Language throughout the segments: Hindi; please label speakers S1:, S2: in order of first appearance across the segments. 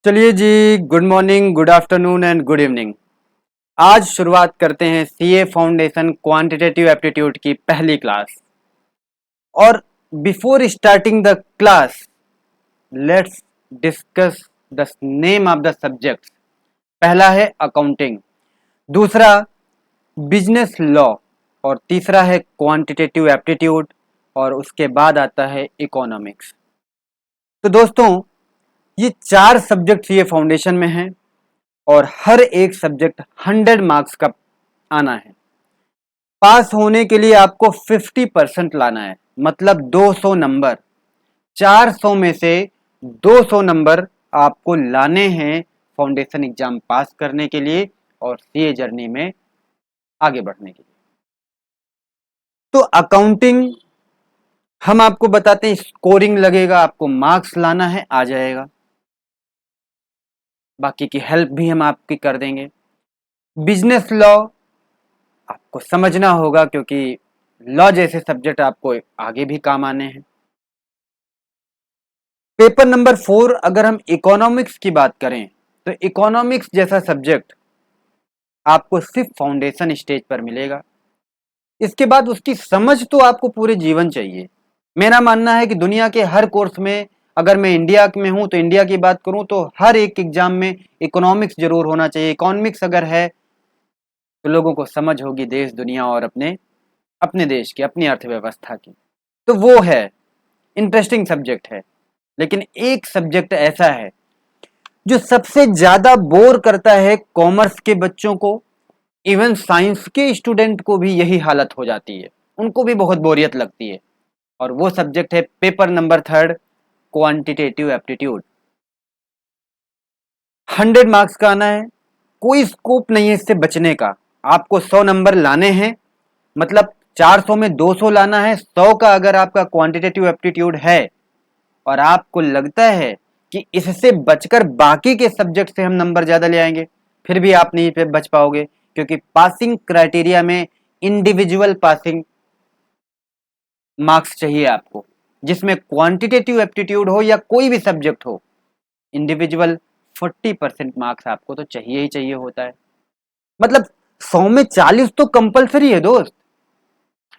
S1: चलिए जी। Good morning, good afternoon and good evening. आज शुरुआत करते हैं सीए फाउंडेशन क्वांटिटेटिव एप्टीट्यूड की पहली क्लास। और before starting the class, let's discuss the name of the subject. पहला है अकाउंटिंग, दूसरा बिजनेस लॉ और तीसरा है क्वांटिटेटिव एप्टीट्यूड और उसके बाद आता है इकोनॉमिक्स। तो दोस्तों, ये चार सब्जेक्ट ये फाउंडेशन में हैं और हर एक सब्जेक्ट 100 मार्क्स का आना है। पास होने के लिए आपको 50% लाना है, मतलब 200 नंबर। 400 में से 200 नंबर आपको लाने हैं फाउंडेशन एग्जाम पास करने के लिए और सीए जर्नी में आगे बढ़ने के लिए। तो अकाउंटिंग हम आपको बताते हैं, स्कोरिंग लगेगा, आपको मार्क्स लाना है, आ जाएगा। बाकी की हेल्प भी हम आपकी कर देंगे। बिजनेस लॉ आपको समझना होगा क्योंकि लॉ जैसे सब्जेक्ट आपको आगे भी काम आने हैं। पेपर नंबर 4 अगर हम इकोनॉमिक्स की बात करें तो इकोनॉमिक्स जैसा सब्जेक्ट आपको सिर्फ फाउंडेशन स्टेज पर मिलेगा। इसके बाद उसकी समझ तो आपको पूरे जीवन चाहिए। मेरा मानना है कि दुनिया के हर कोर्स में, अगर मैं इंडिया में हूं तो इंडिया की बात करूं तो हर एक एग्जाम में इकोनॉमिक्स जरूर होना चाहिए। इकोनॉमिक्स अगर है तो लोगों को समझ होगी देश दुनिया और अपने अपने देश की, अपनी अर्थव्यवस्था की। तो वो है, इंटरेस्टिंग सब्जेक्ट है। लेकिन एक सब्जेक्ट ऐसा है जो सबसे ज्यादा बोर करता है कॉमर्स के बच्चों को। इवन साइंस के स्टूडेंट को भी यही हालत हो जाती है, उनको भी बहुत बोरियत लगती है। और वो सब्जेक्ट है paper number 3 quantitative aptitude. 100 marks का आना है, कोई स्कोप नहीं है इससे बचने का। आपको 100 नंबर लाने हैं, मतलब 400 में 200 लाना है। 100 का अगर आपका क्वांटिटेटिव एप्टीट्यूड है और आपको लगता है कि इससे बचकर बाकी के सब्जेक्ट से हम नंबर ज्यादा ले आएंगे, फिर भी आप नहीं पे बच पाओगे, क्योंकि पासिंग क्राइटेरिया में इंडिविजुअल पासिंग मार्क्स चाहिए आपको, जिसमें क्वांटिटेटिव एप्टीट्यूड हो या कोई भी सब्जेक्ट हो, इंडिविजुअल 40% मार्क्स आपको तो चाहिए ही चाहिए होता है। मतलब 100 में 40 तो कंपलसरी है दोस्त।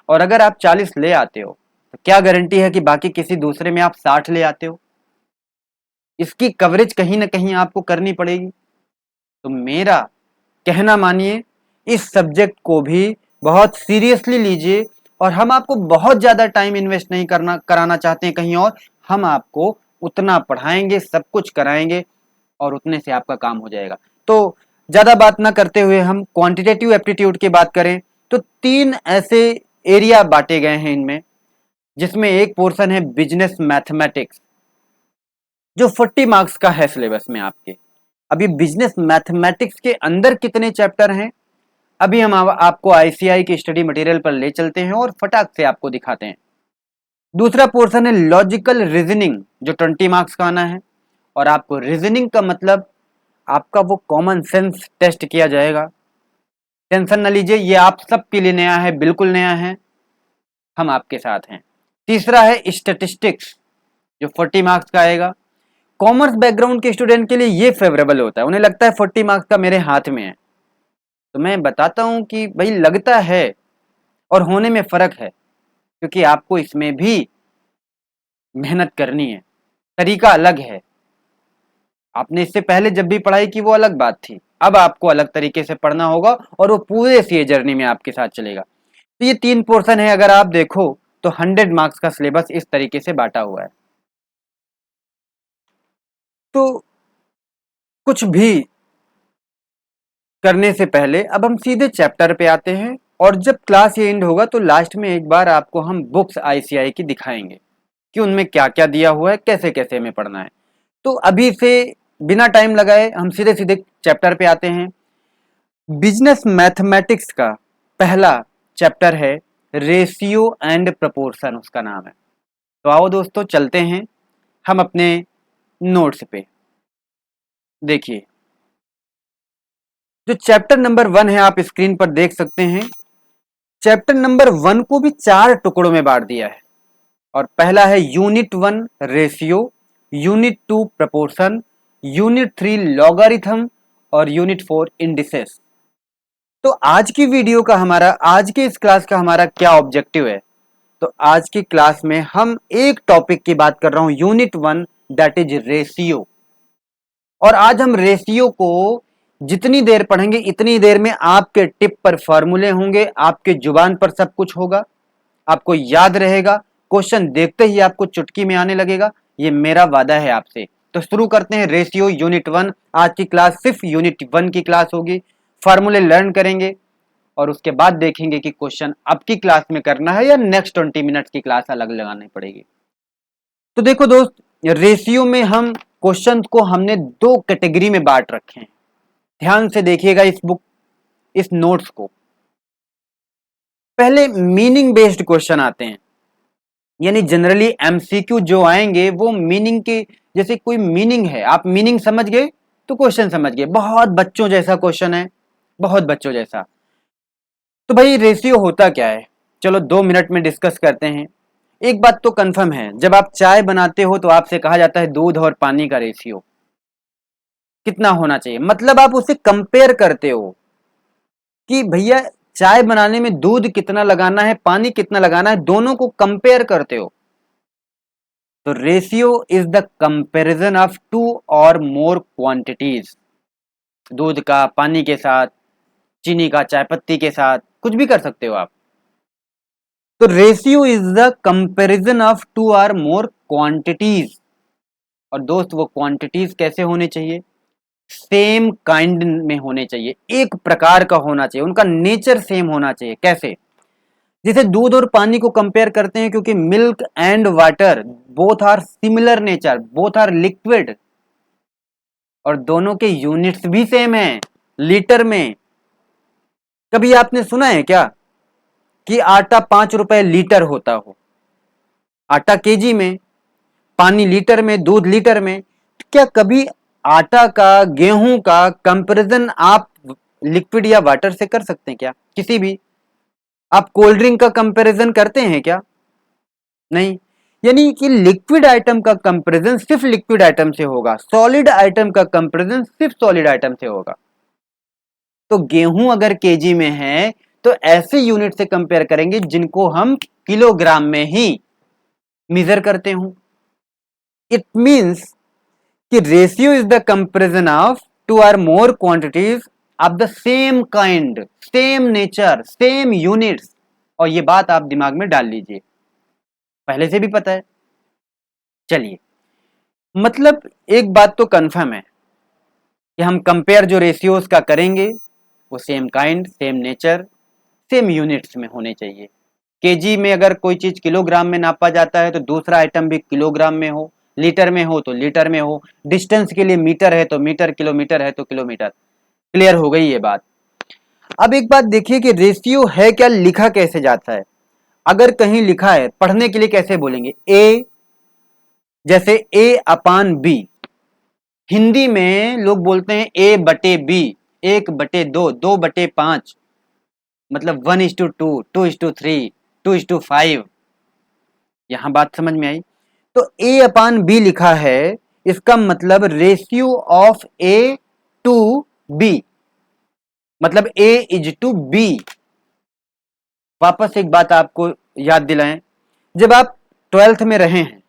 S1: और अगर आप 40 ले आते हो तो क्या गारंटी है कि बाकी किसी दूसरे में आप 60 ले आते हो। इसकी कवरेज कहीं ना कहीं आपको करनी पड़ेगी। तो मेरा कहना मानिए, इस सब्जेक्ट को भी बहुत सीरियसली लीजिए। और हम आपको बहुत ज्यादा टाइम इन्वेस्ट नहीं करना कराना चाहते हैं कहीं और। हम आपको उतना पढ़ाएंगे, सब कुछ कराएंगे और उतने से आपका काम हो जाएगा। तो ज्यादा बात ना करते हुए हम क्वांटिटेटिव एप्टीट्यूड की बात करें तो 3 ऐसे एरिया बांटे गए हैं इनमें, जिसमें एक पोर्शन है बिजनेस मैथमेटिक्स, जो 40 मार्क्स का है सिलेबस में आपके। अभी बिजनेस मैथमेटिक्स के अंदर कितने चैप्टर हैं, अभी हम आपको आईसीआई के स्टडी मटेरियल पर ले चलते हैं और फटाक से आपको दिखाते हैं। दूसरा पोर्शन है लॉजिकल रीजनिंग, जो 20 मार्क्स का आना है। और आपको रीजनिंग का मतलब आपका वो कॉमन सेंस टेस्ट किया जाएगा। टेंशन न लीजिए, ये आप सबके लिए नया है, बिल्कुल नया है, हम आपके साथ हैं। तीसरा है स्टैटिस्टिक्स, जो 40 मार्क्स का आएगा। कॉमर्स बैकग्राउंड के स्टूडेंट के लिए ये फेवरेबल होता है, उन्हें लगता है 40 मार्क्स का मेरे हाथ में है। तो मैं बताता हूं कि भाई लगता है और होने में फर्क है, क्योंकि आपको इसमें भी मेहनत करनी है, तरीका अलग है। आपने इससे पहले जब भी पढ़ाई की वो अलग बात थी, अब आपको अलग तरीके से पढ़ना होगा और वो पूरे सीए जर्नी में आपके साथ चलेगा। तो ये 3 पोर्शन है, अगर आप देखो तो 100 मार्क्स का सिलेबस इस तरीके से बांटा हुआ है। तो कुछ भी करने से पहले अब हम सीधे चैप्टर पे आते हैं। और जब क्लास ये एंड होगा तो लास्ट में एक बार आपको हम बुक्स आईसीआई की दिखाएंगे कि उनमें क्या क्या दिया हुआ है, कैसे कैसे हमें पढ़ना है। तो अभी से बिना टाइम लगाए हम सीधे सीधे चैप्टर पे आते हैं। बिजनेस मैथमेटिक्स का पहला चैप्टर है रेशियो एंड प्रपोर्शन, उसका नाम है। तो आओ दोस्तों चलते हैं हम अपने नोट्स पे। देखिए, जो चैप्टर नंबर 1 है आप स्क्रीन पर देख सकते हैं। चैप्टर नंबर 1 को भी 4 टुकड़ों में बांट दिया है। और पहला है unit 1 ratio, unit 2 proportion, unit 3 logarithm और यूनिट 4 इंडिसेस। तो आज की वीडियो का आज के इस क्लास का हमारा क्या ऑब्जेक्टिव है? तो आज की क्लास में हम एक टॉपिक की बात कर रहा हूं, यूनिट 1, दैट इज रेशियो। और आज हम रेशियो को जितनी देर पढ़ेंगे इतनी देर में आपके टिप पर फॉर्मूले होंगे, आपके जुबान पर सब कुछ होगा, आपको याद रहेगा, क्वेश्चन देखते ही आपको चुटकी में आने लगेगा, ये मेरा वादा है आपसे। तो शुरू करते हैं रेशियो यूनिट 1। आज की क्लास सिर्फ यूनिट 1 की क्लास होगी, फॉर्मूले लर्न करेंगे और उसके बाद देखेंगे कि क्वेश्चन अब की क्लास में करना है या नेक्स्ट 20 मिनट की क्लास अलग लगानी पड़ेगी। तो देखो दोस्त, रेशियो में हम क्वेश्चन को हमने दो कैटेगरी में बांट रखे हैं। ध्यान से देखिएगा इस नोट्स को। पहले मीनिंग बेस्ड क्वेश्चन आते हैं, यानी जनरली एमसीक्यू जो आएंगे वो मीनिंग के, जैसे कोई मीनिंग है, आप मीनिंग समझ गए तो क्वेश्चन समझ गए। बहुत बच्चों जैसा क्वेश्चन है, बहुत बच्चों जैसा। तो भाई रेशियो होता क्या है, चलो 2 मिनट में डिस्कस करते हैं। एक बात तो कंफर्म है, जब आप चाय बनाते हो तो आपसे कहा जाता है दूध और पानी का रेशियो कितना होना चाहिए, मतलब आप उसे कंपेयर करते हो कि भैया चाय बनाने में दूध कितना लगाना है, पानी कितना लगाना है, दोनों को कंपेयर करते हो। तो ratio is the comparison of two और मोर क्वांटिटीज, दूध का पानी के साथ, चीनी का चाय पत्ती के साथ, कुछ भी कर सकते हो आप। तो ratio is the comparison of two और मोर क्वांटिटीज। और दोस्त वो क्वांटिटीज कैसे होने चाहिए? सेम काइंड में होने चाहिए, एक प्रकार का होना चाहिए, उनका नेचर सेम होना चाहिए। कैसे? जैसे दूध और पानी को कंपेयर करते हैं, क्योंकि milk and water both are similar nature, both are liquid, और दोनों के यूनिट्स भी सेम है, लीटर में। कभी आपने सुना है क्या कि आटा 5 रुपए लीटर होता हो? आटा केजी में, पानी लीटर में, दूध लीटर में। क्या कभी आटा का, गेहूं का कंपैरिजन आप लिक्विड या वाटर से कर सकते हैं क्या? किसी भी आप कोल्ड ड्रिंक का कंपैरिजन करते हैं क्या? नहीं। यानी कि लिक्विड आइटम का कंपैरिजन सिर्फ लिक्विड आइटम से होगा, सॉलिड आइटम का कंपैरिजन सिर्फ सॉलिड आइटम से होगा। तो गेहूं अगर केजी में है तो ऐसे यूनिट से कंपेयर करेंगे जिनको हम किलोग्राम में ही मेजर करते हूं। इट मींस कि ratio is the comparison of two और more quantities of the same kind, same nature, same units. और ये बात आप दिमाग में डाल लीजिए, पहले से भी पता है। चलिए, मतलब एक बात तो कंफर्म है कि हम कंपेयर जो रेशियोज का करेंगे वो same kind, same nature, same units में होने चाहिए। केजी में अगर कोई चीज किलोग्राम में नापा जाता है तो दूसरा आइटम भी किलोग्राम में हो, लीटर में हो तो लीटर में हो, डिस्टेंस के लिए मीटर है तो मीटर, किलोमीटर है तो किलोमीटर। क्लियर हो गई ये बात। अब एक बात देखिए कि रेशियो है क्या, लिखा कैसे जाता है। अगर कहीं लिखा है, पढ़ने के लिए कैसे बोलेंगे? ए, जैसे ए अपान बी। हिंदी में लोग बोलते हैं ए बटे बी, 1/2, 2/5, मतलब 1:2, 2:3, 2:5। यहां बात समझ में आई? तो ए अपान बी लिखा है, इसका मतलब ratio of A to B, मतलब ए इज टू बी। वापस एक बात आपको याद दिलाएं, जब आप 12th में रहे हैं,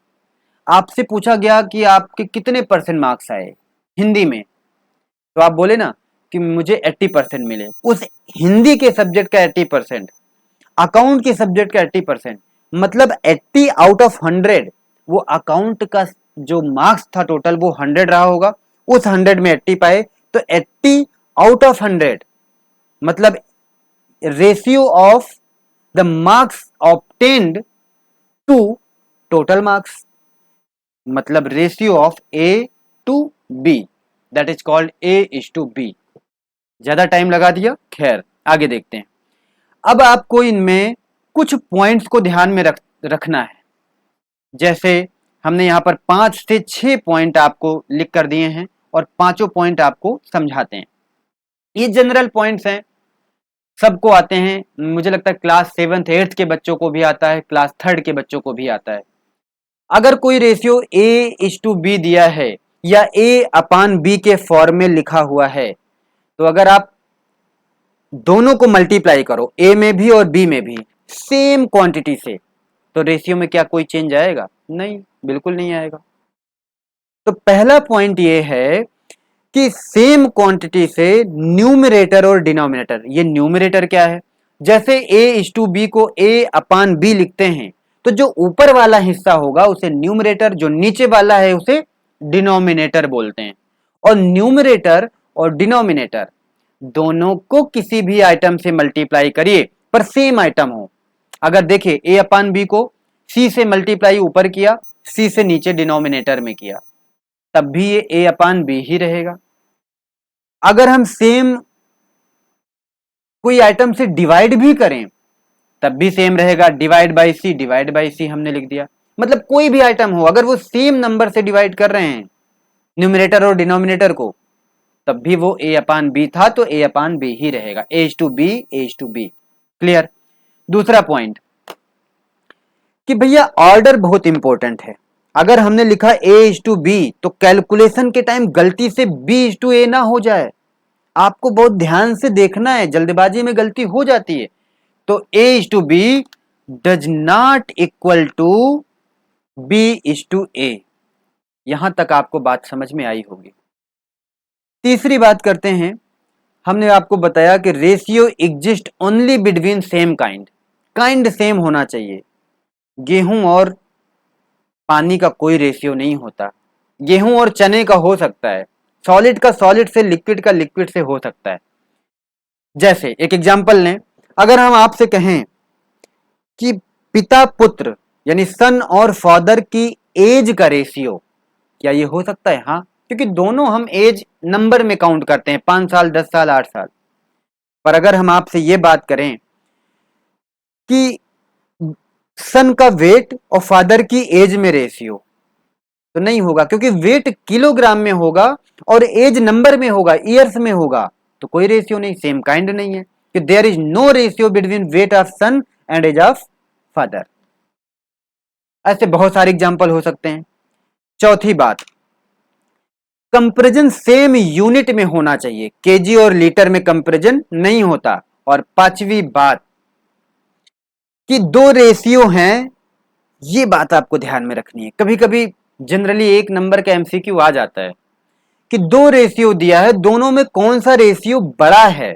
S1: आपसे पूछा गया कि आपके कितने परसेंट मार्क्स आए हिंदी में, तो आप बोले ना कि मुझे 80% मिले। उस हिंदी के सब्जेक्ट का 80%, अकाउंट के सब्जेक्ट का 80%, मतलब 80 आउट ऑफ 100। वो अकाउंट का जो मार्क्स था टोटल वो 100 रहा होगा, उस 100 में 80 पाए, तो 80 आउट ऑफ 100, मतलब ratio of the marks obtained to total marks, मतलब ratio of A to B, that is called A is to B. ज्यादा टाइम लगा दिया, खैर आगे देखते हैं। अब आपको इनमें कुछ पॉइंट्स को ध्यान में रखना है। जैसे हमने यहाँ पर 5 से 6 पॉइंट आपको लिख कर दिए हैं और पांचों पॉइंट आपको समझाते हैं। ये जनरल पॉइंट्स हैं, सबको आते हैं। मुझे लगता है क्लास 7th 8th के बच्चों को भी आता है, क्लास 3rd के बच्चों को भी आता है। अगर कोई ratio A is to B दिया है या ए अपान बी के फॉर्म में लिखा हुआ है, तो अगर आप दोनों को मल्टीप्लाई करो, ए में भी और बी में भी सेम क्वांटिटी से, तो रेशियो में क्या कोई चेंज आएगा? नहीं, बिल्कुल नहीं आएगा। तो पहला पॉइंट ये है कि सेम क्वांटिटी से न्यूमरेटर और डिनोमिनेटर, ये न्यूमरेटर क्या है? जैसे a इज टू बी को a अपान बी लिखते हैं, तो जो ऊपर वाला हिस्सा होगा उसे न्यूमरेटर, जो नीचे वाला है उसे डिनोमिनेटर बोलते हैं। और न्यूमरेटर और डिनोमिनेटर दोनों को किसी भी आइटम से मल्टीप्लाई करिए पर सेम आइटम हो। अगर देखिए a अपान बी को c से मल्टीप्लाई ऊपर किया, c से नीचे डिनोमिनेटर में किया, तब भी ये a अपान बी ही रहेगा। अगर हम सेम कोई आइटम से डिवाइड भी करें तब भी सेम रहेगा, डिवाइड बाई सी हमने लिख दिया। मतलब कोई भी आइटम हो, अगर वो सेम नंबर से डिवाइड कर रहे हैं न्यूमरेटर और डिनोमिनेटर को, तब भी वो a अपान बी था तो a अपान बी ही रहेगा, a टू बी। क्लियर? दूसरा पॉइंट कि भैया ऑर्डर बहुत इंपॉर्टेंट है। अगर हमने लिखा a इज टू बी तो कैलकुलेशन के टाइम गलती से b इज टू ए ना हो जाए, आपको बहुत ध्यान से देखना है, जल्दबाजी में गलती हो जाती है। तो a is to B does not equal to b is to A. यहां तक आपको बात समझ में आई होगी। तीसरी बात करते हैं, हमने आपको बताया कि ratio exist only between same kind same होना चाहिए। गेहूं और पानी का कोई रेशियो नहीं होता, गेहूं और चने का हो सकता है, सॉलिड का सॉलिड से, लिक्विड का लिक्विड से हो सकता है। जैसे एक एग्जांपल लें, अगर हम आपसे कहें कि पिता पुत्र यानी सन और फादर की एज का रेशियो, क्या ये हो सकता है? हाँ, क्योंकि दोनों हम एज नंबर में काउंट करते हैं, 5 साल, 10 साल, 8 साल। पर अगर हम आपसे ये बात करें कि सन का वेट और फादर की एज में रेशियो, तो नहीं होगा, क्योंकि वेट किलोग्राम में होगा और एज नंबर में होगा, ईयर्स में होगा, तो कोई रेशियो नहीं, सेम काइंड नहीं है, कि there is no ratio between weight of son and age of father. ऐसे बहुत सारे एग्जाम्पल हो सकते हैं। चौथी बात, कंपैरिजन सेम यूनिट में होना चाहिए, केजी और लीटर में कंपैरिजन नहीं होता। और पांचवी बात कि दो रेशियो हैं, ये बात आपको ध्यान में रखनी है। कभी कभी जनरली एक नंबर का एमसीक्यू आ जाता है कि दो रेशियो दिया है, दोनों में कौन सा रेशियो बड़ा है।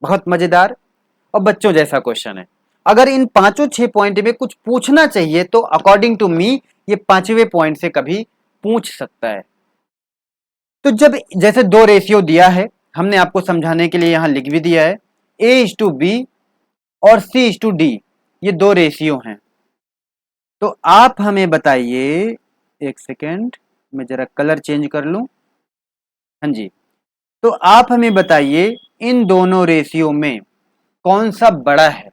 S1: बहुत मजेदार और बच्चों जैसा क्वेश्चन है। अगर इन पांचों 6 पॉइंट में कुछ पूछना चाहिए तो अकॉर्डिंग टू मी ये पांचवें पॉइंट से कभी पूछ सकता है। तो जब जैसे दो रेशियो दिया है, हमने आपको समझाने के लिए यहां लिख भी दिया है, a इज टू बी और c इज टू डी, ये दो रेशियो हैं। तो आप हमें बताइए, एक सेकेंड मैं जरा कलर चेंज कर लूं। हाँ जी, तो आप हमें बताइए इन दोनों रेशियो में कौन सा बड़ा है,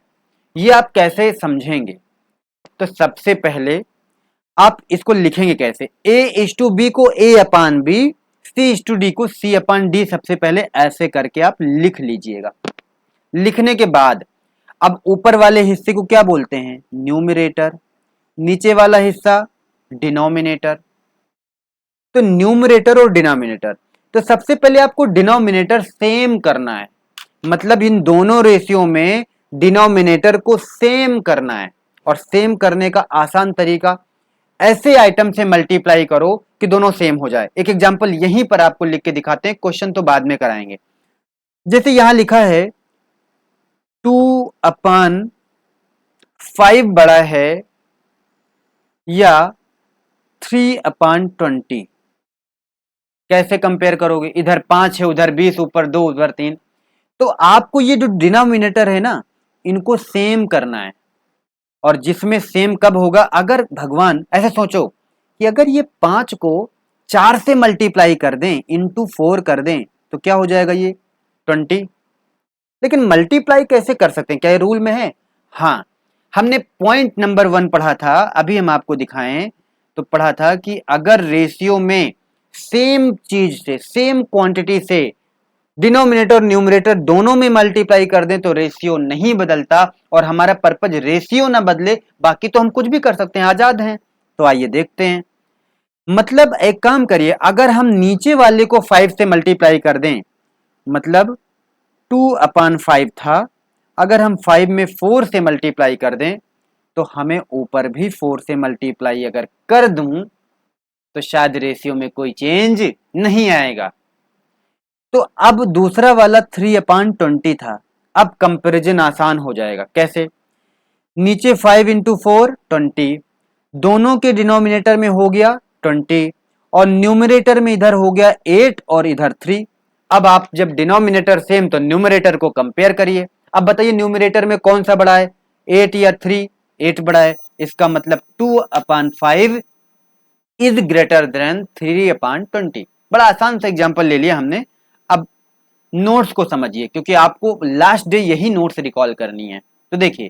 S1: ये आप कैसे समझेंगे? तो सबसे पहले आप इसको लिखेंगे कैसे, a इज टू बी को a upon B, c is to D को c अपान डी, सबसे पहले ऐसे करके आप लिख लीजिएगा। लिखने के बाद अब ऊपर वाले हिस्से को क्या बोलते हैं? न्यूमरेटर, नीचे वाला हिस्सा डिनोमिनेटर। तो न्यूमरेटर और डिनोमिनेटर, तो सबसे पहले आपको डिनोमिनेटर सेम करना है, मतलब इन दोनों रेशियो में डिनोमिनेटर को सेम करना है। और सेम करने का आसान तरीका, ऐसे आइटम से मल्टीप्लाई करो कि दोनों सेम हो जाए। एक एग्जांपल यहीं पर आपको लिख के दिखाते हैं, क्वेश्चन तो बाद में कराएंगे। जैसे यहां लिखा है 2 अपान 5 बड़ा है या 3 अपान 20, कैसे कंपेयर करोगे? इधर 5 है, उधर 20, ऊपर 2, उधर 3। तो आपको ये जो डिनोमिनेटर है ना, इनको सेम करना है। और जिसमें सेम कब होगा? अगर भगवान ऐसे सोचो कि अगर ये 5 को 4 से मल्टीप्लाई कर दें, इंटू 4 कर दें, तो क्या हो जाएगा? ये 20। लेकिन मल्टीप्लाई कैसे कर सकते हैं? क्या ये रूल में है? हाँ, हमने पॉइंट नंबर 1 पढ़ा था, अभी हम आपको दिखाएं तो पढ़ा था कि अगर रेशियो में सेम चीज से, सेम क्वांटिटी से डिनोमिनेटर और न्यूमरेटर दोनों में मल्टीप्लाई कर दें तो रेशियो नहीं बदलता। और हमारा पर्पज रेशियो ना बदले, बाकी तो हम कुछ भी कर सकते हैं, आजाद हैं। तो आइए देखते हैं। मतलब एक काम करिए, अगर हम नीचे वाले को 5 से मल्टीप्लाई कर दें, मतलब 2/5 था, अगर हम 5 में 4 से मल्टीप्लाई कर दें तो हमें ऊपर भी 4 से मल्टीप्लाई अगर कर दूं तो शायद रेशियो में कोई चेंज नहीं आएगा। तो अब दूसरा वाला 3/20 था, अब कंपैरिजन आसान हो जाएगा। कैसे? नीचे 5 इंटू 4 20, दोनों के डिनोमिनेटर में हो गया 20 और न्यूमरेटर में इधर हो गया 8 और इधर 3। अब आप जब डिनोमिनेटर सेम तो न्यूमरेटर को कंपेयर करिए। अब बताइए न्यूमरेटर में कौन सा बड़ा है, 8 या 3? 8 बड़ा है, इसका मतलब 2/5 इज ग्रेटर देन 3/20। बड़ा आसान सा एग्जांपल ले लिया हमने। अब नोट्स को समझिए, क्योंकि आपको लास्ट डे यही नोट्स रिकॉल करनी है। तो देखिए,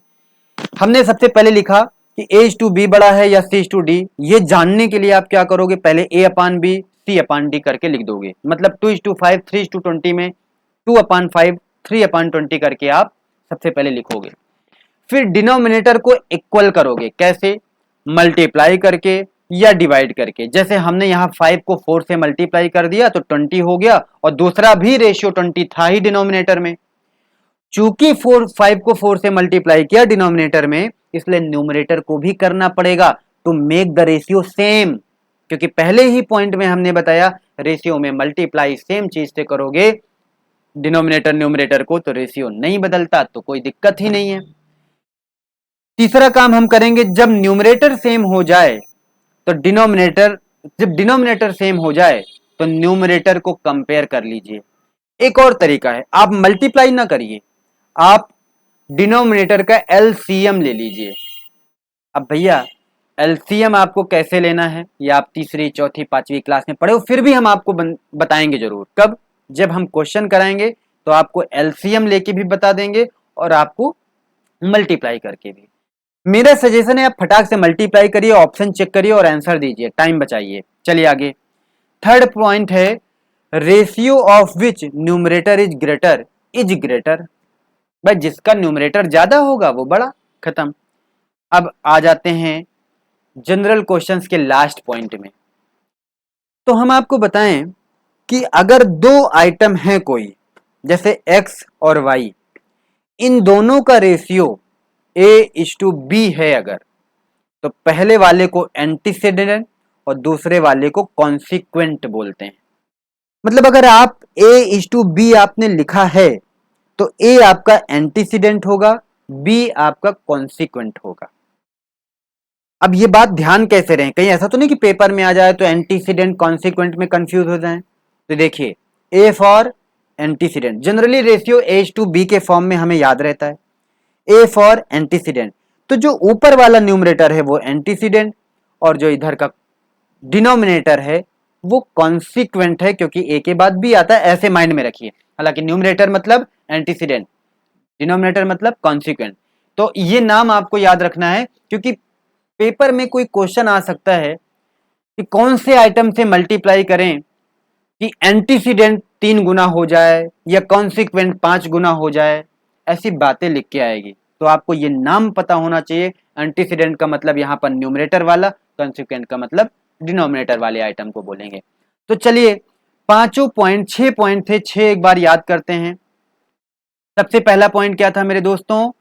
S1: हमने सबसे पहले लिखा कि A/B बड़ा है या C/D। ये जानने के लिए आप क्या करोगे, पहले A/B C/D करके लिख दोगे। मतलब 2:5 3:20 में 2/5 3/20 करके आप सबसे पहले लिखोगे। फिर डिनोमिनेटर को इक्वल करोगे। कैसे? मल्टीप्लाई करके या डिवाइड करके। जैसे हमने यहाँ 5 को 4 से मल्टीप्लाई कर दिया तो 20 हो गया, और दूसरा भी रेशियो 20 था ही डिनोमिनेटर में। चूंकि 5 को 4 से मल्टीप्लाई किया डिनोमिनेटर में, इसलिए न्यूमरेटर को भी करना पड़ेगा to make the ratio same. क्योंकि पहले ही पॉइंट में हमने बताया, रेशियो में मल्टीप्लाई सेम चीज से करोगे डिनोमिनेटर न्यूमरेटर को तो रेशियो नहीं बदलता, तो कोई दिक्कत ही नहीं है। तीसरा काम हम करेंगे, जब न्यूमरेटर सेम हो जाए तो जब डिनोमिनेटर सेम हो जाए तो न्यूमरेटर को कंपेयर कर लीजिए। एक और तरीका है, आप मल्टीप्लाई ना करिए, आप डिनोमिनेटर का एलसीएम ले लीजिए। अब भैया एलसीएम आपको कैसे लेना है, ये आप तीसरी चौथी पांचवी क्लास में पढ़े हो, फिर भी हम आपको बताएंगे जरूर। कब? जब हम क्वेश्चन कराएंगे तो आपको एलसीएम लेके भी बता देंगे और आपको मल्टीप्लाई करके भी। मेरा सजेशन है आप फटाक से मल्टीप्लाई करिए, ऑप्शन चेक करिए और आंसर दीजिए, टाइम बचाइए। चलिए आगे। थर्ड पॉइंट है, ratio of which numerator is greater. भाई जिसका न्यूमरेटर ज्यादा होगा वो बड़ा। खत्म। अब आ जाते हैं जनरल क्वेश्चंस के लास्ट पॉइंट में। तो हम आपको बताएं कि अगर दो आइटम हैं कोई, जैसे x और y, इन दोनों का रेशियो A/B है अगर, तो पहले वाले को एंटीसीडेंट और दूसरे वाले को कॉन्सिक्वेंट बोलते हैं। मतलब अगर आप A/B आपने लिखा है तो A आपका एंटीसीडेंट होगा, B आपका कॉन्सिक्वेंट होगा। अब ये बात ध्यान कैसे रहे, कहीं ऐसा तो नहीं कि पेपर में आ जाए तो एंटीसीडेंट कॉन्सिक्वेंट में कंफ्यूज हो जाए। तो देखिए, A for antecedent, generally ratio A/B के फॉर्म में हमें याद रहता है। A फॉर एंटीसीडेंट, तो जो ऊपर वाला न्यूमरेटर है वो एंटीसीडेंट और जो इधर का डिनोमिनेटर है वो कॉन्सिक्वेंट है, क्योंकि A के बाद B आता है, ऐसे माइंड में रखिए। हालांकि न्यूमरेटर मतलब एंटीसीडेंट, डिनोमिनेटर मतलब कॉन्सिक्वेंट। तो ये नाम आपको याद रखना है, क्योंकि पेपर में कोई क्वेश्चन आ सकता है कि कौन से आइटम से मल्टीप्लाई करें कि एंटीसीडेंट 3 गुना हो जाए या कॉन्सिक्वेंट 5 गुना हो जाए, ऐसी बातें लिख के आएगी। तो आपको ये नाम पता होना चाहिए। एंटीसीडेंट का मतलब यहाँ पर न्यूमरेटर वाला, कॉन्सिक्वेंट का मतलब डिनोमिनेटर वाले आइटम को बोलेंगे। तो चलिए, पांचों पॉइंट, 6 पॉइंट थे, 6 एक बार याद करते हैं। सबसे पहला पॉइंट क्या था मेरे दोस्तों?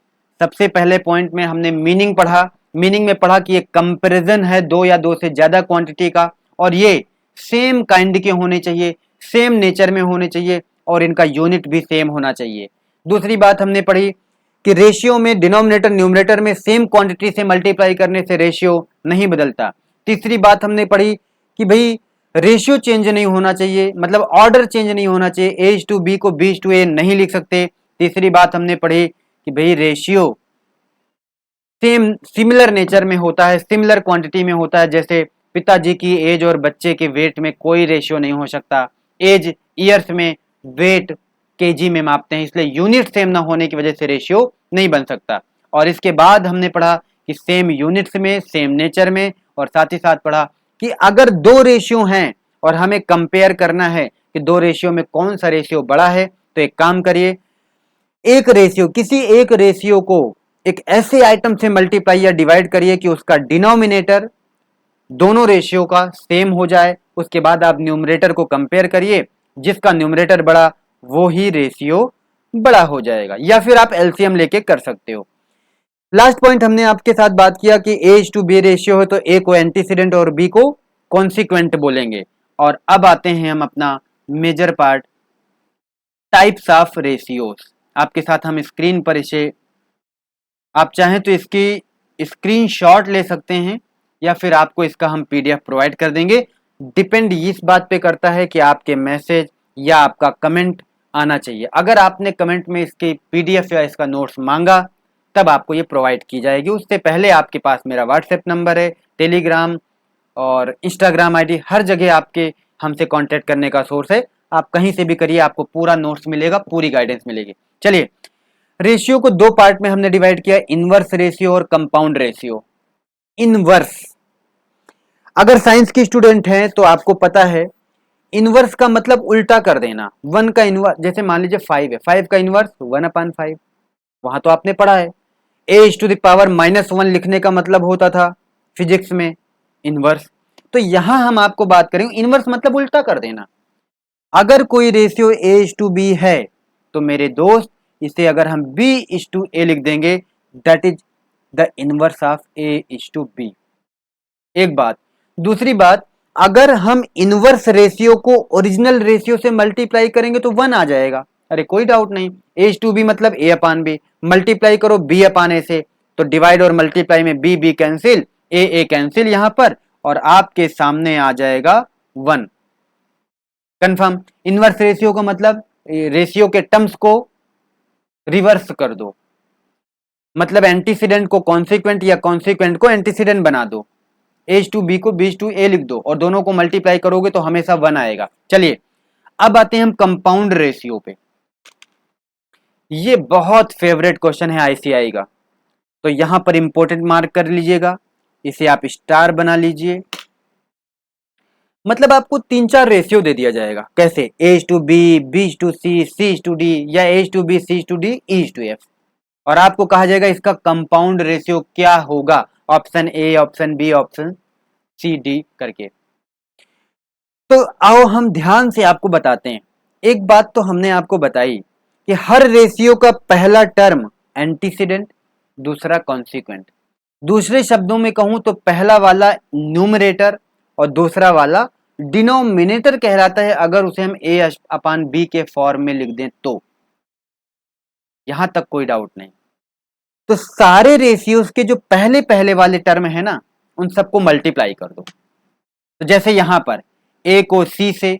S1: सबसे पहले पॉइंट में हमने मीनिंग पढ़ा। मीनिंग में पढ़ा कि एक कंपैरिजन है दो या दो से ज्यादा क्वांटिटी का, और ये सेम काइंड के होने चाहिए, सेम नेचर में होने चाहिए, और इनका यूनिट भी सेम होना चाहिए। दूसरी बात हमने पढ़ी कि रेशियो में डिनोमिनेटर न्यूमरेटर में सेम क्वांटिटी से मल्टीप्लाई करने से रेशियो नहीं बदलता। तीसरी बात हमने पढ़ी कि भाई रेशियो चेंज नहीं होना चाहिए, मतलब ऑर्डर चेंज नहीं होना चाहिए, A/B को B/A नहीं लिख सकते। तीसरी बात हमने पढ़ी कि भाई रेशियो सेम सिमिलर नेचर में होता है, सिमिलर क्वांटिटी में होता है। जैसे पिताजी की एज और बच्चे के वेट में कोई रेशियो नहीं हो सकता। एज ईयर्स में, वेट केजी में मापते हैं, इसलिए यूनिट सेम ना होने की वजह से रेशियो नहीं बन सकता। और इसके बाद हमने पढ़ा कि सेम यूनिट्स में, सेम नेचर में, और साथ ही साथ पढ़ा कि अगर दो रेशियो हैं और हमें कंपेयर करना है कि दो रेशियो में कौन सा रेशियो बड़ा है, तो एक काम करिए, किसी एक रेशियो को एक ऐसे आइटम से मल्टीप्लाई या डिवाइड करिए कि उसका डिनोमिनेटर दोनों रेशियो का सेम हो जाए, उसके बाद आप न्यूमरेटर को कंपेयर करिए, जिसका न्यूमरेटर बड़ा वो ही रेशियो बड़ा हो जाएगा, या फिर आप एलसीएम लेके कर सकते हो। लास्ट पॉइंट हमने आपके साथ बात किया कि एज टू बी रेशियो है तो ए को एंटीसीडेंट और बी को कॉन्सिक्वेंट बोलेंगे। और अब आते हैं हम अपना major part, types of ratios. आपके साथ हम स्क्रीन पर इसे, आप चाहें तो इसकी स्क्रीनशॉट ले सकते हैं या फिर आपको इसका हम पीडीएफ प्रोवाइड कर देंगे। डिपेंड इस बात पे करता है कि आपके मैसेज या आपका कमेंट आना चाहिए। अगर आपने कमेंट में इसकी पीडीएफ या इसका नोट्स मांगा तब आपको ये प्रोवाइड की जाएगी। उससे पहले आपके पास मेरा व्हाट्सएप नंबर है, टेलीग्राम और इंस्टाग्राम आईडी, हर जगह आपके हमसे कांटेक्ट करने का सोर्स है। आप कहीं से भी करिए, आपको पूरा नोट्स मिलेगा, पूरी गाइडेंस मिलेगी। चलिए, रेशियो को दो पार्ट में हमने डिवाइड किया, इनवर्स रेशियो और कंपाउंड रेशियो। इनवर्स, अगर साइंस की स्टूडेंट हैं तो आपको पता है इनवर्स का मतलब उल्टा कर देना। वन का इनवर्स, जैसे मान लीजिए 5 है, 5 का इनवर्स 1/5, वहां तो आपने पढ़ा है। a⁻⁻1 लिखने का मतलब होता था फिजिक्स में इनवर्स। तो यहां हम आपको बात करेंगे इनवर्स मतलब उल्टा कर देना। अगर कोई रेशियो a:b है तो मेरे दोस्त इसे अगर हम b:a लिख देंगे, that is the inverse of a:b। एक बात। दूसरी बात, अगर हम इनवर्स रेशियो को ओरिजिनल रेशियो से मल्टीप्लाई करेंगे तो 1 आ जाएगा। अरे कोई डाउट नहीं, a:b मतलब a/b, मल्टीप्लाई करो b/a से, तो डिवाइड और मल्टीप्लाई में b कैंसिल, a कैंसिल यहां पर, और आपके सामने आ जाएगा 1। कंफर्म। इनवर्स रेशियो का मतलब रेशियो के टर्म्स को रिवर्स कर दो, मतलब एंटीसीडेंट को कॉन्सिक्वेंट या कॉन्सिक्वेंट को एंटीसीडेंट बना दो। a:b को b:a लिख दो और दोनों को मल्टीप्लाई करोगे तो हमेशा 1 आएगा। चलिए, अब आते हैं हम कंपाउंड रेशियो पे। ये बहुत फेवरेट क्वेश्चन है आईसीआई का, तो यहां पर इंपॉर्टेंट मार्क कर लीजिएगा, इसे आप स्टार बना लीजिए। मतलब आपको 3-4 रेशियो दे दिया जाएगा, कैसे a:b, b:c, c:d या a:b, c:d, e:f, और आपको कहा जाएगा इसका कंपाउंड रेशियो क्या होगा, option A, option B, option C, D करके। तो आओ हम ध्यान से आपको बताते हैं। एक बात तो हमने आपको बताई कि हर रेशियो का पहला टर्म एंटीसीडेंट, दूसरा कॉन्सिक्वेंट। दूसरे शब्दों में कहूं तो पहला वाला न्यूमरेटर और दूसरा वाला डिनोमिनेटर कहलाता है, अगर उसे हम a/b के फॉर्म में लिख दें तो। यहां तक कोई डाउट नहीं। तो सारे रेशियोज के जो पहले पहले वाले टर्म है ना, उन सबको मल्टीप्लाई कर दो। तो जैसे यहां पर a को c से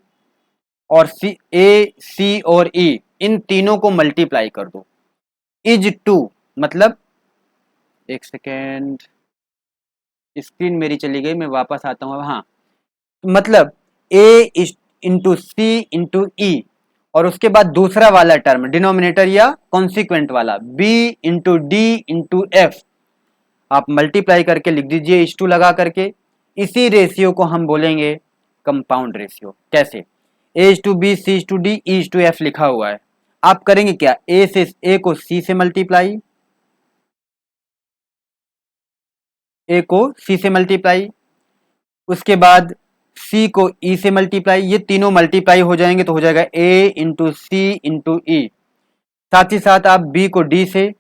S1: और a, c और e, इन तीनों को मल्टीप्लाई कर दो। इज टू मतलब, एक सेकेंड, स्क्रीन मेरी चली गई, मैं वापस आता हूं। हाँ, मतलब a इंटू सी इंटू ई, और उसके बाद दूसरा वाला टर्म डिनोमिनेटर या कॉन्सिक्वेंट वाला b into D into F, आप मल्टीप्लाई करके लिख दीजिए इस टू लगा करके। इसी रेशियो को हम बोलेंगे कंपाउंड रेशियो। कैसे, a:b, c:d, e:f लिखा हुआ है, आप करेंगे क्या, a को c से मल्टीप्लाई, a को c से मल्टीप्लाई, उसके बाद c को e से मल्टीप्लाई, ये तीनों मल्टीप्लाई हो जाएंगे तो हो जाएगा a इंटू सी इंटू ई। साथ ही साथ आप b को d से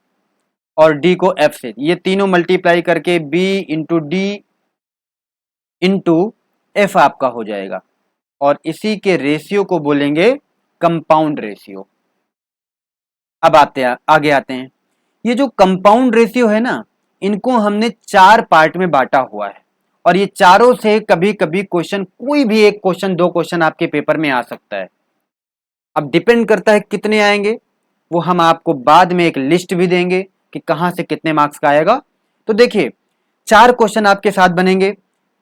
S1: और d को f से, ये तीनों मल्टीप्लाई करके b into D into F आपका हो जाएगा, और इसी के रेशियो को बोलेंगे कंपाउंड रेशियो। अब आगे आते हैं। ये जो कंपाउंड रेशियो है ना, इनको हमने 4 पार्ट में बांटा हुआ है, और ये चारों से कभी कभी क्वेश्चन, कोई भी एक क्वेश्चन, 2 क्वेश्चन आपके पेपर में आ सकता है। अब डिपेंड करता है कितने आएंगे, वो हम आपको बाद में एक लिस्ट भी देंगे कि कहां से कितने मार्क्स का आएगा। तो देखिए, 4 क्वेश्चन आपके साथ बनेंगे।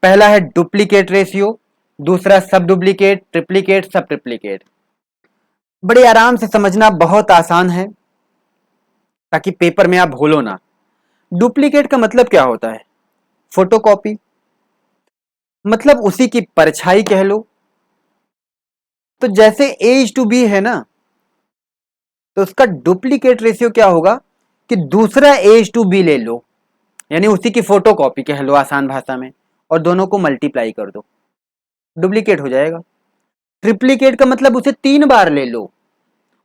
S1: पहला है डुप्लीकेट रेशियो, दूसरा सब डुप्लीकेट, ट्रिप्लीकेट, सब ट्रिप्लीकेट। बड़े आराम से समझना, बहुत आसान है, ताकि पेपर में आप भूलो ना। डुप्लीकेट का मतलब क्या होता है, फोटोकॉपी, मतलब उसी की परछाई कह लो। तो जैसे a:b है ना, तो उसका डुप्लीकेट रेशियो क्या होगा कि दूसरा a:b ले लो, यानी उसी की फोटोकॉपी कह लो आसान भाषा में, और दोनों को मल्टीप्लाई कर दो, डुप्लीकेट हो जाएगा। ट्रिप्लीकेट का मतलब उसे 3 बार ले लो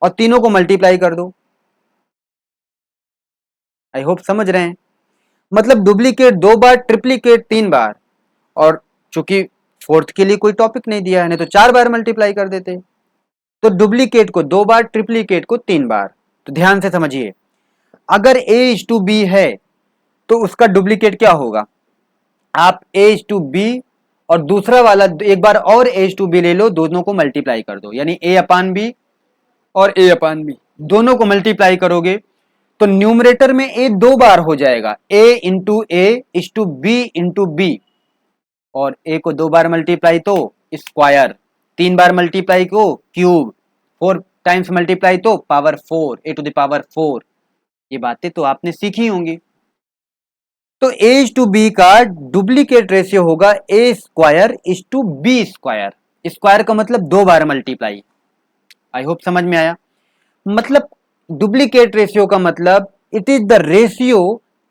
S1: और तीनों को मल्टीप्लाई कर दो। आई होप समझ रहे हैं। मतलब डुप्लीकेट 2 बार, ट्रिप्लीकेट 3 बार, और चूंकि फोर्थ के लिए कोई टॉपिक नहीं दिया है, नहीं तो 4 बार मल्टीप्लाई कर देते। तो डुप्लीकेट को 2 बार, ट्रिप्लीकेट को 3 बार। तो ध्यान से समझिए, अगर A:B है तो उसका डुप्लीकेट क्या होगा, आप A:B और दूसरा वाला एक बार और A:B ले लो, दोनों को मल्टीप्लाई कर दो, यानी A/B और A/B दोनों को मल्टीप्लाई करोगे तो न्यूमरेटर में A 2 बार हो जाएगा, A into A is to B into B, और A को 2 बार मल्टीप्लाई तो स्क्वायर, 3 बार मल्टीप्लाई को क्यूब, 4 टाइम्स मल्टीप्लाई तो पावर 4, A⁴। ये बातें तो आपने सीखी होंगी। तो A:B का डुप्लीकेट रेशियो होगा A² is to B²। Square का मतलब 2 बार मल्टीप्लाई। आई होप समझ में आया। मतलब डुप्लीकेट रेशियो का मतलब it is the ratio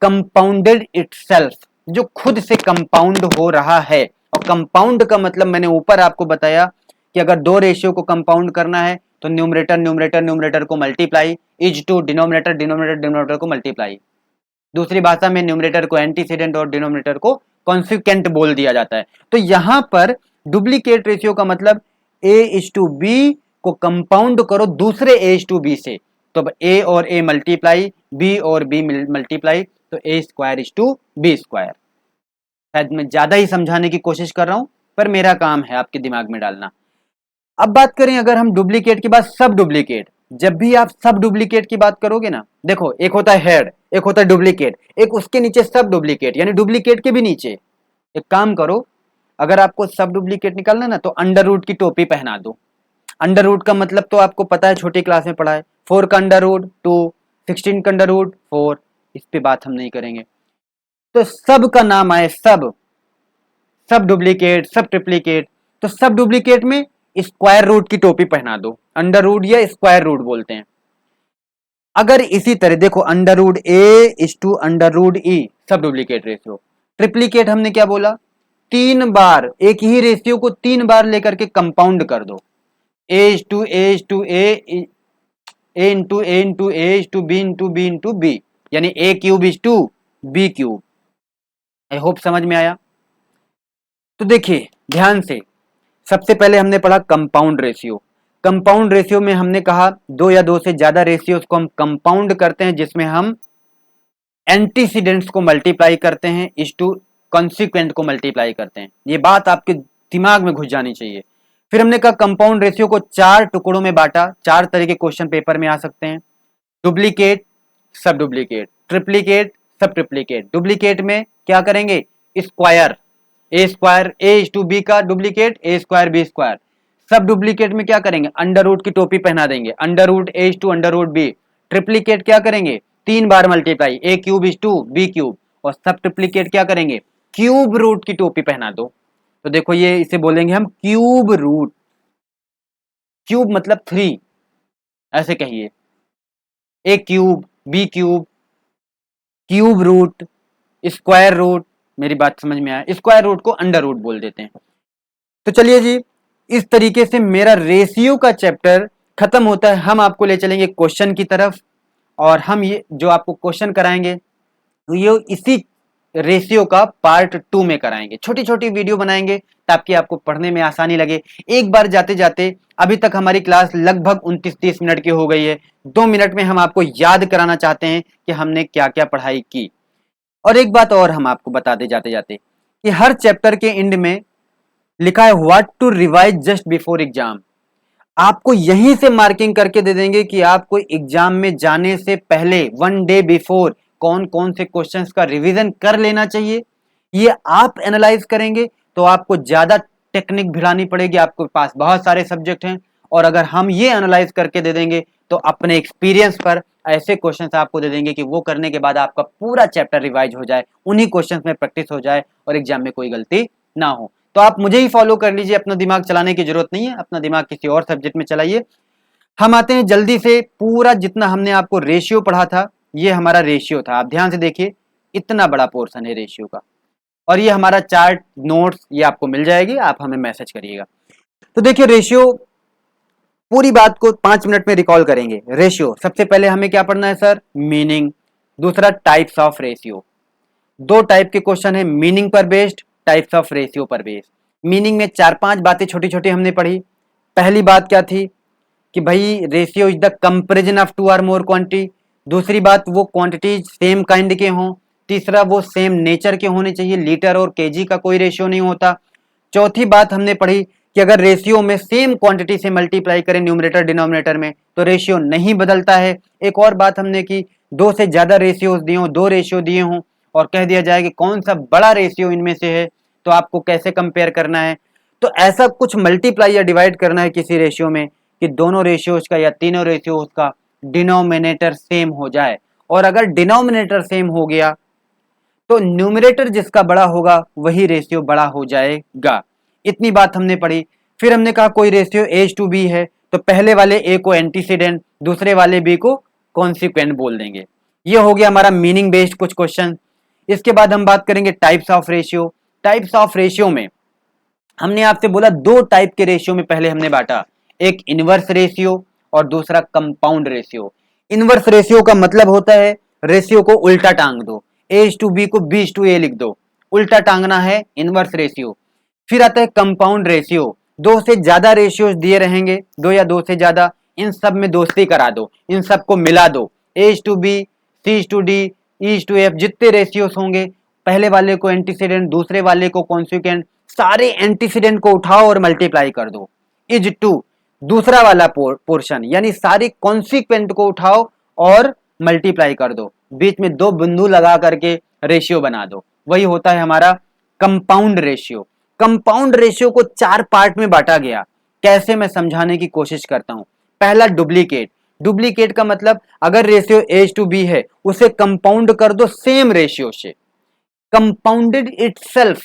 S1: compounded itself, जो खुद से कंपाउंड हो रहा है। और कंपाउंड का मतलब मैंने ऊपर आपको बताया कि अगर 2 रेशियो को कंपाउंड करना है तो न्यूमरेटर न्यूमरेटर न्यूमरेटर को multiply, is to denominator denominator denominator को मल्टीप्लाई। दूसरी भाषा में न्यूमरेटर को एंटीसीडेंट और डिनोमिनेटर को कॉन्सिक्वेंट बोल दिया जाता है। तो यहां पर डुप्लीकेट रेशियो का मतलब A:B को कंपाउंड करो दूसरे A:B से, तो A और A मल्टीप्लाई, B और B मल्टीप्लाई, तो A² इज टू B²। शायद मैं ज्यादा ही समझाने की कोशिश कर रहा हूं, पर मेरा काम है आपके दिमाग में डालना। अब बात करें अगर हम डुप्लीकेट के बाद सब डुप्लीकेट, जब भी आप सब डुप्लीकेट की बात करोगे ना, देखो एक होता है हेड, एक होता है डुप्लीकेट, एक उसके नीचे सब डुप्लीकेट, यानी डुप्लीकेट के भी नीचे। एक काम करो, अगर आपको सब डुप्लीकेट निकालना ना तो अंडर रूट की टोपी पहना दो। अंडर रूट का मतलब तो आपको पता है, छोटी क्लास में पढ़ा है, 4 का अंडर रूट 2, 16 का अंडर रूट 4, इस पे बात हम नहीं करेंगे। तो सब का नाम आए सब, सब डुप्लीकेट, सब ट्रिप्लीकेट, तो सब डुप्लीकेट में स्क्वायर रूट की टोपी पहना दो, अंडर रूट या स्क्वायर रूट बोलते हैं। अगर इसी तरह देखो, under root A is to under root E, सब डुप्लीकेट रेशियो। ट्रिप्लीकेट हमने क्या बोला, 3 बार, एक ही रेशियो को 3 बार लेकर के कंपाउंड कर दो, A is to A is to A into A into A is to B into B into B, यानी A³ is to B³। I hope समझ में आया। तो देखिए ध्यान से, सबसे पहले हमने पढ़ा कंपाउंड रेशियो। कंपाउंड रेशियो में हमने कहा 2 या 2 से ज्यादा रेशियोज को हम कंपाउंड करते हैं, जिसमें हम एंटीसीडेंट्स को मल्टीप्लाई करते हैं, इज टू कॉन्सिक्वेंट को मल्टीप्लाई करते हैं। ये बात आपके दिमाग में घुस जानी चाहिए। फिर हमने कहा कंपाउंड रेशियो को 4 टुकड़ों में बांटा, 4 तरह के क्वेश्चन पेपर में आ सकते हैं, डुप्लीकेट, सब डुप्लीकेट, ट्रिप्लीकेट, सब ट्रिप्लीकेट। डुप्लीकेट में क्या करेंगे, स्क्वायर, A² A:B का डुप्लीकेट A² B²। सब डुप्लीकेट में क्या करेंगे, अंडर रूट की टोपी पहना देंगे, under root A is to under root B। Triplicate क्या करेंगे, 3 बार multiply, A³ is to B³। और सब ट्रिप्लीकेट क्या करेंगे, क्यूब रूट की टोपी पहना दो। तो देखो ये इसे बोलेंगे हम क्यूब रूट, क्यूब मतलब 3, ऐसे कहिए, A³ B³, cube root, square root. मेरी बात समझ में आया, स्क्वायर रूट को अंडर रूट बोल देते हैं। तो चलिए जी, इस तरीके से मेरा रेशियो का चैप्टर खत्म होता है। हम आपको ले चलेंगे क्वेश्चन की तरफ, और हम ये जो आपको क्वेश्चन कराएंगे तो ये इसी रेशियो का पार्ट 2 में कराएंगे। छोटी छोटी वीडियो बनाएंगे ताकि आपको पढ़ने में आसानी लगे। एक बार जाते जाते, अभी तक हमारी क्लास लगभग 29-30 मिनट की हो गई है, 2 मिनट में हम आपको याद कराना चाहते हैं कि हमने क्या क्या पढ़ाई की। और एक बात और हम आपको बता दे जाते जाते, कि हर चैप्टर के एंड में लिखा है what to revise just before exam. आपको यहीं से मार्किंग करके दे देंगे कि आपको एग्जाम में जाने से पहले 1 डे बिफोर कौन कौन से क्वेश्चंस का रिवीजन कर लेना चाहिए। ये आप एनालाइज करेंगे तो आपको ज्यादा टेक्निक भिड़ानी पड़ेगी, आपके पास बहुत सारे सब्जेक्ट हैं। और अगर हम ये एनालाइज करके दे देंगे तो अपने एक्सपीरियंस पर ऐसे क्वेश्चंस आपको दे देंगे कि वो करने के बाद आपका पूरा चैप्टर रिवाइज हो जाए, उन्हीं क्वेश्चंस में प्रैक्टिस हो जाए और एग्जाम में कोई गलती ना हो। तो आप मुझे ही फॉलो कर लीजिए, अपना दिमाग चलाने की जरूरत नहीं है, अपना दिमाग किसी और सब्जेक्ट में चलाइए। हम आते हैं जल्दी से, पूरा जितना हमने आपको रेशियो पढ़ा था, ये हमारा रेशियो था। आप ध्यान से देखिए, इतना बड़ा पोर्शन है रेशियो का। और ये हमारा चार्ट नोट्स ये आपको मिल जाएगी, आप हमें मैसेज करिएगा। तो देखिए रेशियो, पूरी बात को 5 मिनट में रिकॉल करेंगे। रेशियो सबसे पहले हमें क्या पढ़ना है सर? मीनिंग। दूसरा टाइप्स ऑफ रेशियो। दो टाइप के क्वेश्चन है, मीनिंग पर बेस्ड, टाइप्स ऑफ रेशियो पर बेस्ड। मीनिंग में 4-5 बातें छोटी छोटी हमने पढ़ी। पहली बात क्या थी कि भाई ratio is the comparison of two और मोर क्वांटिटी। दूसरी बात वो क्वांटिटी सेम काइंड के हों। तीसरा वो सेम नेचर के होने चाहिए, लीटर और केजी का कोई रेशियो नहीं होता। चौथी बात हमने पढ़ी कि अगर रेशियो में सेम क्वांटिटी से मल्टीप्लाई करें न्यूमरेटर डिनोमिनेटर में तो रेशियो नहीं बदलता है। एक और बात हमने की, दो से ज्यादा रेशियोज दिए हों, दो रेशियो दिए हों और कह दिया जाए कि कौन सा बड़ा रेशियो इनमें से है, तो आपको कैसे कंपेयर करना है। तो ऐसा कुछ मल्टीप्लाई या डिवाइड करना है किसी रेशियो में कि दोनों रेशियोज का या तीनों रेशियोज का डिनोमिनेटर सेम हो जाए। और अगर डिनोमिनेटर सेम हो गया तो न्यूमरेटर जिसका बड़ा होगा वही रेशियो बड़ा हो जाएगा। इतनी बात हमने पढ़ी। फिर हमने कहा कोई रेशियो एज टू बी है तो पहले वाले ए को एंटीसीडेंट, दूसरे वाले बी को कॉन्सिक्वेंट बोल देंगे। ये हो गया हमारा मीनिंग बेस्ड कुछ क्वेश्चन। इसके बाद हम बात करेंगे types of ratio. Types of ratio में हमने आपसे बोला दो टाइप के रेशियो में पहले हमने बांटा, एक इनवर्स रेशियो और दूसरा कंपाउंड रेशियो। इनवर्स रेशियो का मतलब होता है रेशियो को उल्टा टांग दो, एज टू बी को बी टू ए लिख दो, उल्टा टांगना है इनवर्स रेशियो। फिर आता है कंपाउंड रेशियो, दो से ज्यादा रेशियोज दिए रहेंगे, दो या दो से ज्यादा, इन सब में दोस्ती करा दो, इन सबको मिला दो, A is to B, C to D, E to F, जितने रेशियोज होंगे पहले वाले को एंटीसीडेंट, दूसरे वाले को कॉन्सिक्वेंट, सारे एंटीसीडेंट को उठाओ और मल्टीप्लाई कर दो, इज टू दूसरा वाला पोर्शन यानी सारी कॉन्सिक्वेंट को उठाओ और मल्टीप्लाई कर दो, बीच में दो बिंदु लगा करके रेशियो बना दो, वही होता है हमारा कंपाउंड रेशियो। कंपाउंड रेशियो को 4 पार्ट में बांटा गया, कैसे मैं समझाने की कोशिश करता हूं। पहला डुप्लीकेट। डुप्लीकेट का मतलब अगर रेशियो एज टू बी है उसे कंपाउंड कर दो सेम रेशियो से, compounded itself.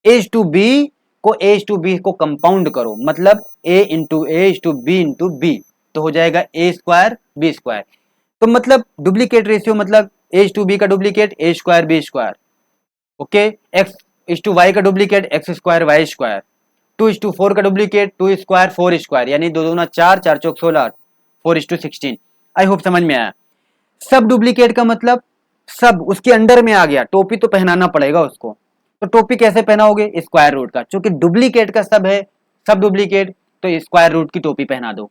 S1: A is to B को एज टू बी को कंपाउंड करो, मतलब ए इंटू इंटू बी, तो हो जाएगा ए स्क्वायर बी स्क्वायर। तो मतलब डुप्लीकेट रेशियो मतलब एज टू बी का duplicate A square B square, okay. X is to Y का duplicate X square Y square, 2:4 का डुप्लीकेट 2 स्क्वायर 4 स्क्वायर, यानी 2 दूना 4, 4 चौक 16, 4:16। आई होप समझ में आया। सब डुप्लीकेट का मतलब सब उसके अंडर में आ गया, टोपी तो पहनाना पड़ेगा उसको, तो टोपी कैसे पहनाओगे? स्क्वायर रूट का, क्योंकि डुप्लीकेट का सब है, सब डुप्लीकेट, तो स्क्वायर रूट की टोपी पहना दो।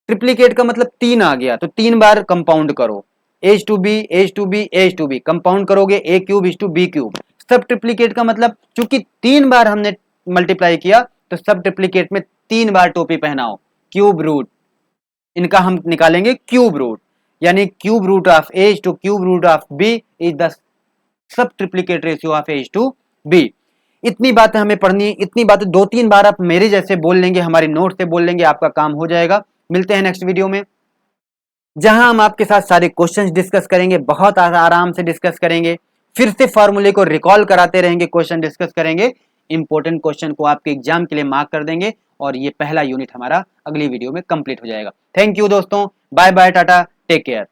S1: ट्रिप्लीकेट का मतलब 3 आ गया तो 3 बार कंपाउंड करो, as to B as to B as to B, compound करोगे A cube is to B cube. सब ट्रिप्लीकेट का मतलब चूंकि 3 बार हमने मल्टीप्लाई किया तो सब ट्रिप्लीकेट में 3 बार टोपी पहनाओ, क्यूब रूट, इनका हम निकालेंगे क्यूब रूट, यानी cube root of A is to cube root of B is the sub triplicate ratio of A is to B. इतनी बातें हमें पढ़नी है, इतनी बातें 2-3 बार आप मेरे जैसे बोल लेंगे, हमारे नोट से बोल लेंगे, आपका काम हो जाएगा। मिलते हैं नेक्स्ट वीडियो में जहां हम आपके साथ सारे क्वेश्चंस डिस्कस करेंगे, बहुत आराम से डिस्कस करेंगे, फिर से फॉर्मूले को रिकॉल कराते रहेंगे, क्वेश्चन डिस्कस करेंगे, इंपॉर्टेंट क्वेश्चन को आपके एग्जाम के लिए मार्क कर देंगे और ये पहला यूनिट हमारा अगली वीडियो में कंप्लीट हो जाएगा। थैंक यू दोस्तों, bye bye, tata, take care.